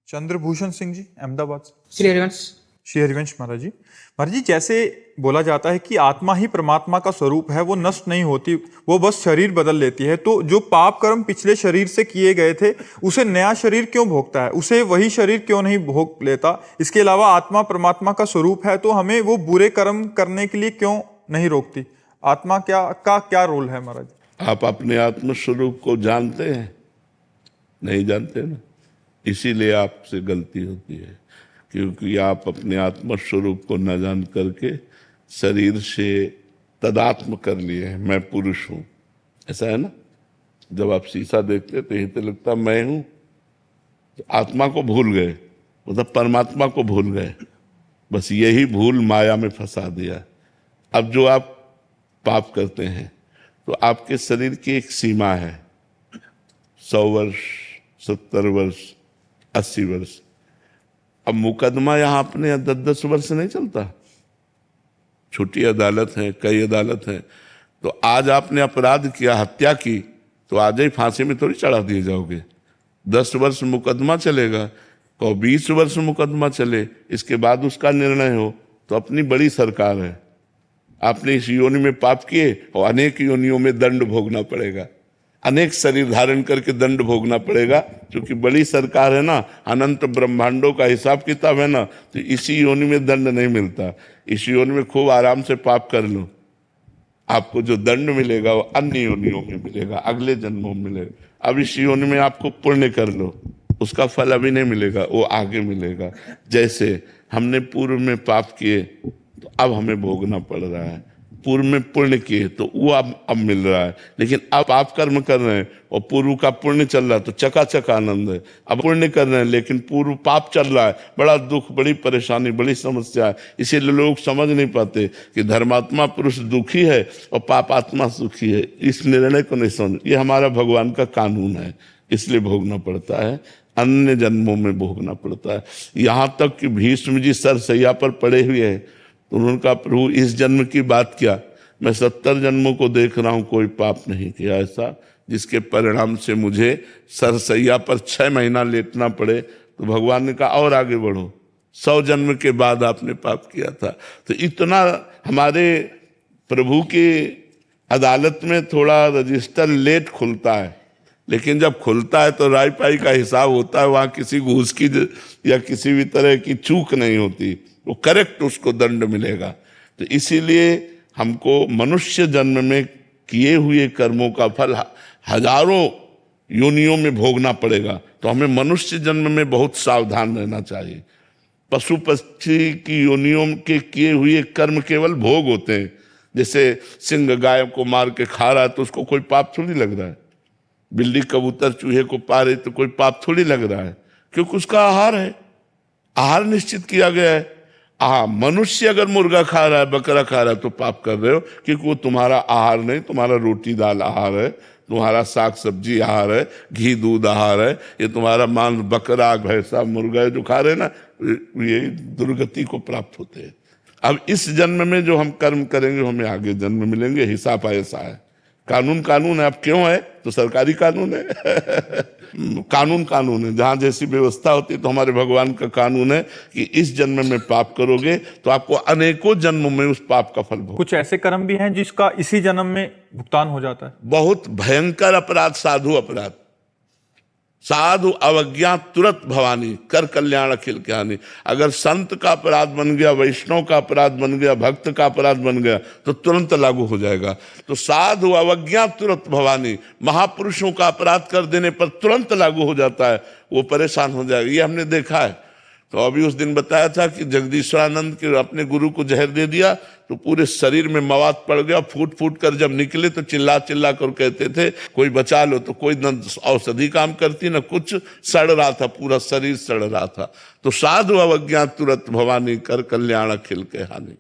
चंद्रभूषण सिंह जी, अहमदाबाद से। श्री हरिवंश। श्री हरिवंश महाराज जी। महाराज जी, जैसे बोला जाता है कि आत्मा ही परमात्मा का स्वरूप है, वो नष्ट नहीं होती, वो बस शरीर बदल लेती है। तो जो पाप कर्म पिछले शरीर से किए गए थे, उसे नया शरीर क्यों भोगता है? उसे वही शरीर क्यों नहीं भोग लेता? इसके अलावा आत्मा परमात्मा का स्वरूप है, तो हमें वो बुरे कर्म करने के लिए क्यों नहीं रोकती? आत्मा क्या रोल है महाराज? आप अपने आत्म स्वरूप को जानते हैं? नहीं जानते ना, इसीलिए आपसे गलती होती है, क्योंकि आप अपने आत्म स्वरूप को न जान करके शरीर से तदात्म कर लिए हैं, मैं पुरुष हूं। ऐसा है ना, जब आप शीशा देखते तो यही तो लगता मैं हूं, तो आत्मा को भूल गए, मतलब परमात्मा को भूल गए। बस यही भूल माया में फंसा दिया। अब जो आप पाप करते हैं तो आपके शरीर की एक सीमा है, 100 वर्ष, 70 वर्ष, 80 वर्ष। अब मुकदमा यहाँ अपने 10-10 वर्ष नहीं चलता। छोटी अदालत है, कई अदालत है। तो आज आपने अपराध किया, हत्या की, तो आज ही फांसी में थोड़ी चढ़ा दिए जाओगे। 10 वर्ष मुकदमा चलेगा, तो 20 वर्ष मुकदमा चले, इसके बाद उसका निर्णय हो। तो अपनी बड़ी सरकार है, आपने इस योनि में पाप किए और अनेक योनियों में दंड भोगना पड़ेगा, अनेक शरीर धारण करके दंड भोगना पड़ेगा। क्योंकि बड़ी सरकार है ना, अनंत ब्रह्मांडों का हिसाब किताब है ना, तो इसी योनि में दंड नहीं मिलता। इस योनि में खूब आराम से पाप कर लो, आपको जो दंड मिलेगा वो अन्य योनियों में मिलेगा, अगले जन्मों में मिलेगा। अब इस योनि में आपको पुण्य कर लो, उसका फल अभी नहीं मिलेगा, वो आगे मिलेगा। जैसे हमने पूर्व में पाप किए तो अब हमें भोगना पड़ रहा है, पूर्व में पुण्य किए तो वो अब मिल रहा है। लेकिन अब आप कर्म कर रहे हैं और पूर्व का पुण्य चल रहा है तो चकाचक आनंद है। अब पुण्य कर रहे हैं लेकिन पूर्व पाप चल रहा है, बड़ा दुख, बड़ी परेशानी, बड़ी समस्या है। इसीलिए लोग समझ नहीं पाते कि धर्मात्मा पुरुष दुखी है और पापात्मा सुखी है। इस निर्णय को नहीं समझ। ये हमारा भगवान का कानून है, इसलिए भोगना पड़ता है, अन्य जन्मों में भोगना पड़ता है। यहाँ तक कि भीष्म जी सरसैया पर पड़े हुए हैं तो उन्होंने कहा, प्रभु इस जन्म की बात क्या, मैं 70 जन्मों को देख रहा हूं, कोई पाप नहीं किया ऐसा जिसके परिणाम से मुझे सरसैया पर 6 महीना लेटना पड़े। तो भगवान ने कहा और आगे बढ़ो, 100 जन्म के बाद आपने पाप किया था। तो इतना हमारे प्रभु की अदालत में थोड़ा रजिस्टर लेट खुलता है, लेकिन जब खुलता है तो राय पाई का हिसाब होता है। वहां किसी घूस की या किसी भी तरह की चूक नहीं होती, वो करेक्ट उसको दंड मिलेगा। तो इसीलिए हमको मनुष्य जन्म में किए हुए कर्मों का फल हजारों योनियों में भोगना पड़ेगा। तो हमें मनुष्य जन्म में बहुत सावधान रहना चाहिए। पशु पक्षी की योनियों के किए हुए कर्म केवल भोग होते हैं। जैसे सिंह गाय को मार के खा रहा है तो उसको कोई पाप थोड़ी लग रहा है, बिल्ली कबूतर चूहे को पा रही तो कोई पाप थोड़ी लग रहा है, क्योंकि उसका आहार है, आहार निश्चित किया गया है। मनुष्य अगर मुर्गा खा रहा है, बकरा खा रहा है तो पाप कर रहे हो, क्योंकि वो तुम्हारा आहार नहीं, तुम्हारा रोटी दाल आहार है, तुम्हारा साग सब्जी आहार है, घी दूध आहार है। ये तुम्हारा मांस बकरा भैंसा मुर्गा जो खा रहे हैं ना, ये दुर्गति को प्राप्त होते हैं। अब इस जन्म में जो हम कर्म करेंगे हमें आगे जन्म मिलेंगे, हिसाब ऐसा है। कानून है। अब क्यों है तो सरकारी कानून है कानून है। जहां जैसी व्यवस्था होती है तो हमारे भगवान का कानून है कि इस जन्म में पाप करोगे तो आपको अनेकों जन्मों में उस पाप का फल भोग। कुछ ऐसे कर्म भी हैं जिसका इसी जन्म में भुगतान हो जाता है। बहुत भयंकर अपराध, साधु अपराध, साधु अवज्ञा तुरंत भवानी, कर कल्याण अखिल ज्ञानी। अगर संत का अपराध बन गया, वैष्णव का अपराध बन गया, भक्त का अपराध बन गया तो तुरंत लागू हो जाएगा। तो साधु अवज्ञा तुरंत भवानी, महापुरुषों का अपराध कर देने पर तुरंत लागू हो जाता है, वो परेशान हो जाएगा। ये हमने देखा है। तो अभी उस दिन बताया था कि जगदीश्वरानंद के अपने गुरु को जहर दे दिया तो पूरे शरीर में मवाद पड़ गया, फूट फूट कर जब निकले तो चिल्ला चिल्ला कर कहते थे कोई बचा लो। तो कोई न औषधि काम करती न कुछ, सड़ रहा था, पूरा शरीर सड़ रहा था। तो साधु अवज्ञा तुरंत भवानी, कर कल्याण अखिल के हानि।